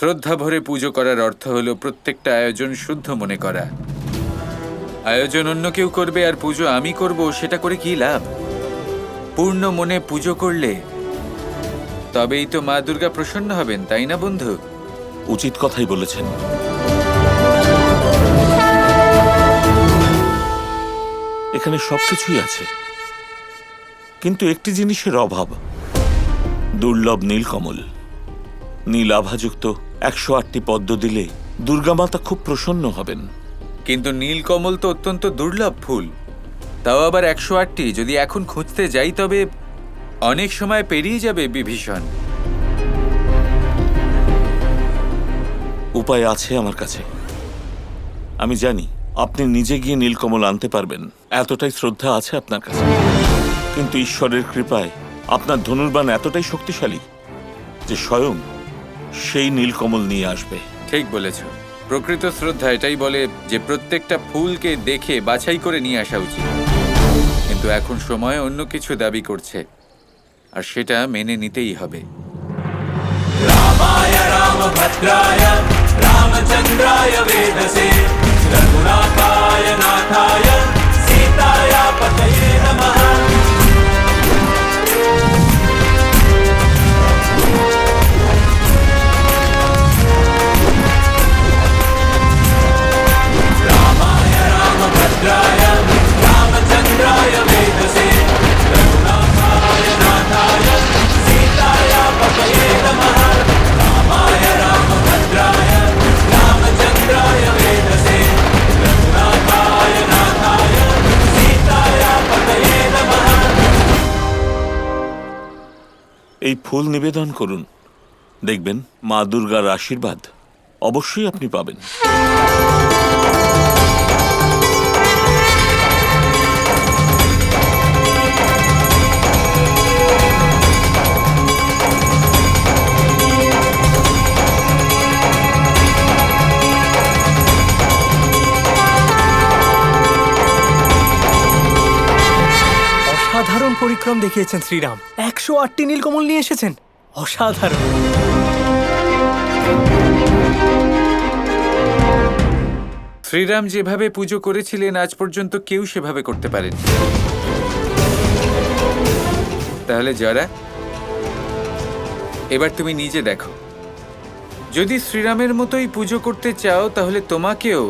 শ্রদ্ধা ভরে পুজো করার অর্থ হলো প্রত্যেকটা আয়োজন শুদ্ধ মনে করা। আয়োজন অন্য কেউ করবে আর পুজো আমি করব, সেটা করে কি লাভ? পূর্ণ মনে পুজো করলে তবেই তো মা দুর্গা প্রসন্ন হবেন, তাই না বন্ধু? উচিত কথাই বলেছেন। এখানে সবকিছুই আছে, কিন্তু একটি জিনিসের অভাব। দুর্লভ নীলকমল। নীল আভাযুক্ত 108টি পদ্ম দিলে দুর্গা মাতা খুব প্রসন্ন হবেন। কিন্তু নীলকমল তো অত্যন্ত দুর্লভ ফুল, তাও আবার 108টি। যদি এখন খুঁজতে যাই তবে অনেক সময় পেরিয়ে যাবে বিভীষণ। উপায় আছে আমার কাছে। আমি জানি আপনি নিজে গিয়ে নীলকমল আনতে পারবেন, এতটাই শ্রদ্ধা আছে আপনার কাছে। কিন্তু ঈশ্বরের কৃপায় আপনার ধনুর্বাণ এতটাই শক্তিশালী যে স্বয়ং সেই নীলকমল নিয়ে আসবে। ঠিক বলেছ। প্রকৃত শ্রদ্ধা এটাই বলে যে প্রত্যেকটা ফুলকে দেখে বাছাই করে নিয়ে আসা উচিত। কিন্তু এখন সময় অন্য কিছু দাবি করছে, আর সেটা মেনে নিতেই হবে। रामाय रामभद्राय रामचन्द्राय वेदसे रघुनाथाय नाथाय सीताय पतये नमः। रामाय रामभद्राय रामचन्द्राय वेदसे रघुनाथाय नाथाय सीताय पतये नमः। रामाय रामभद्राय रामचन्द्राय वेदसे रघुनाथाय नाथाय सीताय पतये नमः। এই ফুল নিবেদন করুন, দেখবেন মা দুর্গার আশীর্বাদ অবশ্যই আপনি পাবেন। অসাধারণ পরিক্রম দেখিয়েছেন শ্রীরাম। 108টি নীলকমল নিয়ে এসেছেন, অসাধারণ। শ্রীরাম যেভাবে পুজো করেছিলেন আজ পর্যন্ত কেউ সেভাবে করতে পারেনি। তাহলে যারা, এবার তুমি নিজে দেখো, যদি শ্রীরামের মতোই পুজো করতে চাও তাহলে তোমাকেও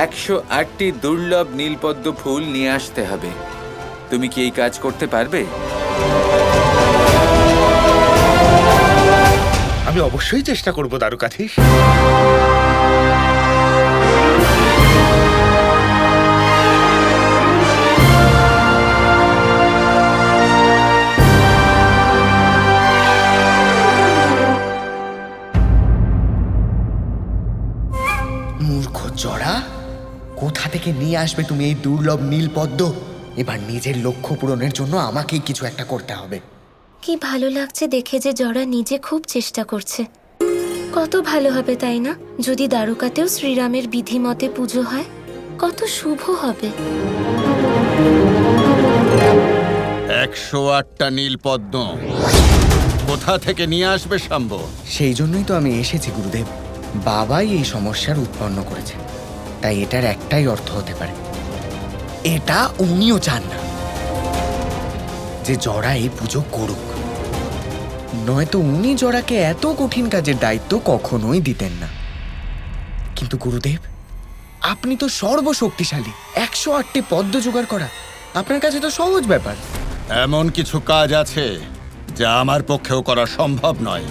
108টি দুর্লভ নীলপদ্ম ফুল নিয়ে আসতে হবে। তুমি কি এই কাজ করতে পারবে? আমি অবশ্যই চেষ্টা করব দারুকাধীশ। মূর্খ জড়া, কোথা থেকে নিয়ে আসবে তুমি এই দুর্লভ নীলপদ্ম? এবার নিজের লক্ষ্য পূরণের জন্য আমাকেই কিছু একটা করতে হবে। কি ভালো লাগছে দেখে যে জরা নিজে খুব চেষ্টা করছে। কত ভালো হবে তাই না যদি দ্বারকাতেও শ্রীরামের বিধি মতে পুজো হয়? কত শুভ হবে। 108টা নীলপদ্ম কোথা থেকে নিয়ে আসবে শাম্ব? সেই জন্যই তো আমি এসেছি গুরুদেব। বাবাই এই সমস্যার উৎপন্ন করেছে, তাই এটার একটাই অর্থ হতে পারে, এটা উনিও চান না যে জরা এই পুজো করুক। নয়তো উনি জরাকে এত কঠিন কাজের দায়িত্ব কখনোই দিতেন না। কিন্তু গুরুদেব, আপনি তো সর্বশক্তিশালী। 108টি পদ্ম জোগাড় করা আপনার কাছে তো সহজ ব্যাপার। এমন কিছু কাজ আছে যা আমার পক্ষেও করা সম্ভব নয়।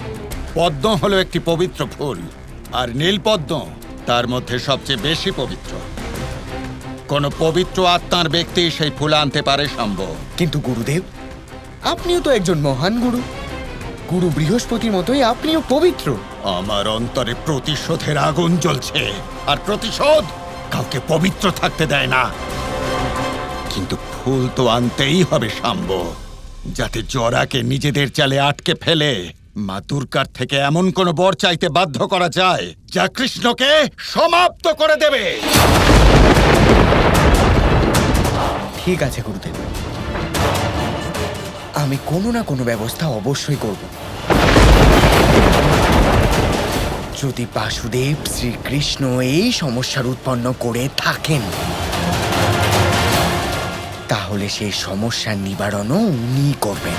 পদ্ম হলো একটি পবিত্র ফুল, আর নীলপদ্ম তার মধ্যে সবচেয়ে বেশি পবিত্র। কোন পবিত্র আত্মার ব্যক্তি সেই ফুল আনতে পারে শাম্ব। কিন্তু গুরুদেব, আপনিও তো একজন মহান গুরু। গুরু বৃহস্পতির মতোই আপনিও পবিত্র। আমার অন্তরে প্রতিশোধের আগুন জ্বলছে, আর প্রতিশোধ কাউকে পবিত্র থাকতে দেয় না। কিন্তু ফুল তো আনতেই হবে শাম্ব, যাতে জরাকে নিজেদের চালে আটকে ফেলে মা দুর্গার থেকে এমন কোন বর চাইতে বাধ্য করা যায় যা কৃষ্ণকে সমাপ্ত করে দেবে। ঠিক আছে গুরুদেব, আমি কোনো না কোনো ব্যবস্থা অবশ্যই করব। যদি বাসুদেব শ্রীকৃষ্ণ এই সমস্যার উৎপন্ন করে থাকেন, তাহলে সেই সমস্যার নিবারণও উনি করবেন।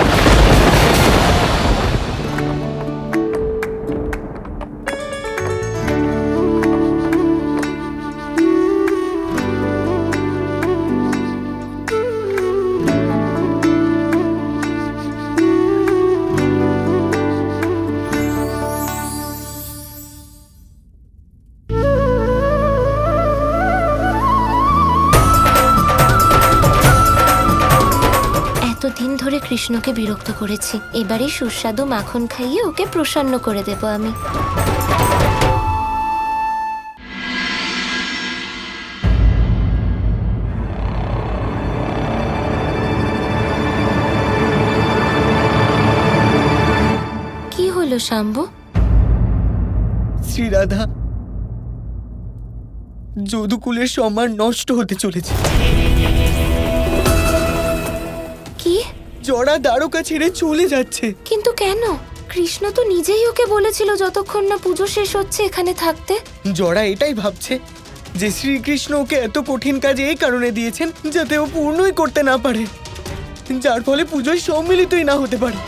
এতদিন ধরে কৃষ্ণকে বিরক্ত করেছি, এবারে সুস্বাদু মাখন খাইয়ে ওকে প্রসন্ন করে দেব আমি। কি হলো শাম্বু? শ্রীরাধা, যদুকুলের সম্মান নষ্ট হতে চলেছে। কি? জড়া দ্বারকা ছেড়ে চলে যাচ্ছে। কিন্তু কেন? কৃষ্ণ তো নিজেই ওকে বলেছিল যতক্ষণ না পুজো শেষ হচ্ছে এখানে থাকতে। জড়া এটাই ভাবছে যে শ্রীকৃষ্ণ ওকে এত কঠিন কাজ এই কারণে দিয়েছেন যাতে ও পূর্ণই করতে না পারে, যার ফলে পুজোয় সম্মিলিতই না হতে পারে।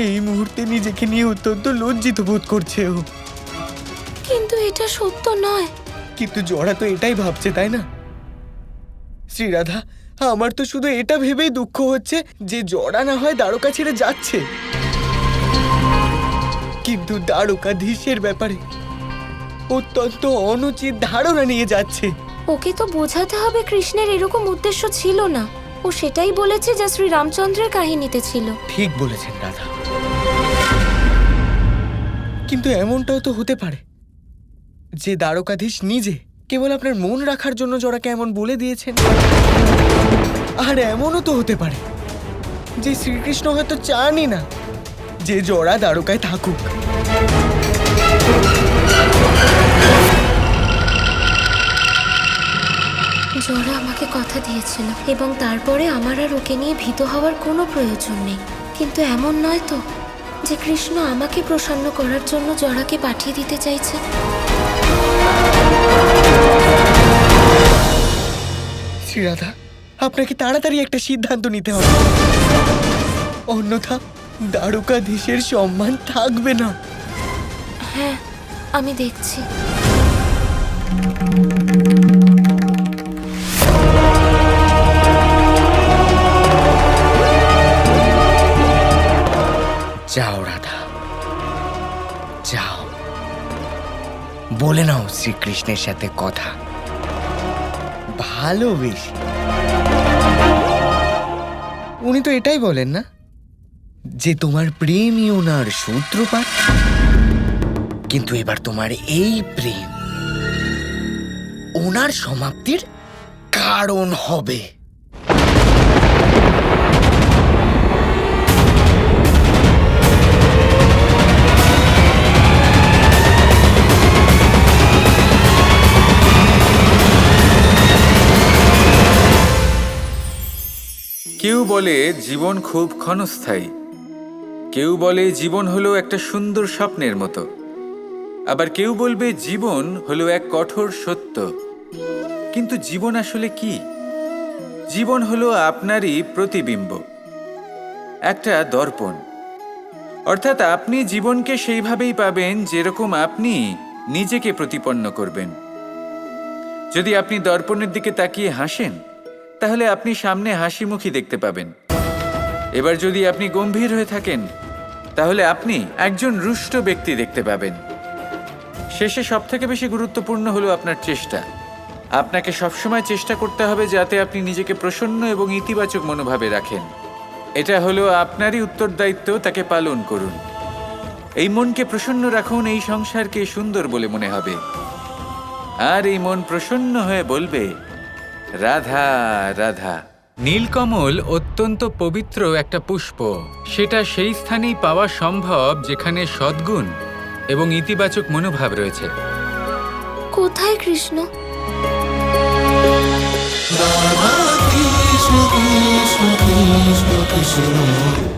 এই মুহূর্তে নিজেকে নিয়ে অত্যন্ত লজ্জিত বোধ করছে ও। কিন্তু এটা সত্য নয়। কিন্তু জড়া তো এটাই ভাবছে, তাই না? শ্রীরাধা, আমার তো শুধু এটা ভেবেই দুঃখ হচ্ছে যে জড়া না হয় দ্বারকা ছেড়ে যাচ্ছে, কিন্তু দ্বারকাধীশের ব্যাপারে অত্যন্ত অনুচিত ধারণা নিয়ে যাচ্ছে। ওকে তো বোঝাতে হবে কৃষ্ণের এরকম উদ্দেশ্য ছিল না। ও সেটাই বলেছে যা শ্রী রামচন্দ্রের কাহিনীতে ছিল। ঠিক বলেছেন রাধা, কিন্তু এমনটাও তো হতে পারে যে দ্বারকাধীশ নিজে কেবল আপনার মন রাখার জন্য জড়াকে এমন বলে দিয়েছেন। আর এমনও তো হতে পারে যে শ্রীকৃষ্ণ হয়তো চানই না যে জড়া দ্বারকায় থাকুক। জড়া আমাকে কথা দিয়েছিল এবং তারপরে আমার আর ওকে নিয়ে ভীত হওয়ার কোনো প্রয়োজন নেই। কিন্তু এমন নয় তো যে কৃষ্ণ আমাকে প্রসন্ন করার জন্য জড়াকে পাঠিয়ে দিতে চাইছে। শ্রীরাধা, আপনাকে তাড়াতাড়ি একটা সিদ্ধান্ত নিতে হবে, অন্যথা দ্বারকাধীশের সম্মান থাকবে না। হ্যাঁ, আমি দেখছি। যাও রাধা, যাও, বলে নাও শ্রীকৃষ্ণের সাথে কথা, ভালোবেসে। উনি তো এটাই বলেন না যে তোমার প্রেমই ওনার সূত্রপাত, কিন্তু এবার তোমার এই প্রেম ওনার সমাপ্তির কারণ হবে। কেউ বলে জীবন খুব ক্ষণস্থায়ী, কেউ বলে জীবন হলো একটা সুন্দর স্বপ্নের মতো, আবার কেউ বলবে জীবন হলো এক কঠোর সত্য। কিন্তু জীবন আসলে কি? জীবন হলো আপনারই প্রতিবিম্ব, একটা দর্পণ। অর্থাৎ আপনি জীবনকে সেইভাবেই পাবেন যেরকম আপনি নিজেকে প্রতিপন্ন করবেন। যদি আপনি দর্পণের দিকে তাকিয়ে হাসেন, তাহলে আপনি সামনে হাসি মুখী দেখতে পাবেন। এবার যদি আপনি গম্ভীর হয়ে থাকেন, তাহলে আপনি একজন রুষ্ট ব্যক্তি দেখতে পাবেন। শেষে সবথেকে বেশি গুরুত্বপূর্ণ হলো আপনার চেষ্টা। আপনাকে সবসময় চেষ্টা করতে হবে যাতে আপনি নিজেকে প্রসন্ন এবং ইতিবাচক মনোভাবে রাখেন। এটা হলো আপনারই উত্তরদায়িত্ব, তাকে পালন করুন। এই মনকে প্রসন্ন রাখুন, এই সংসারকে সুন্দর বলে মনে হবে। আর এই মন প্রসন্ন হয়ে বলবে, রাধা রাধা। নীলকমল অত্যন্ত পবিত্র একটা পুষ্প। সেটা সেই স্থানেই পাওয়া সম্ভব যেখানে সদ্গুণ এবং ইতিবাচক মনোভাব রয়েছে। কোথায় Krishna? Krishna Krishna Krishna Krishna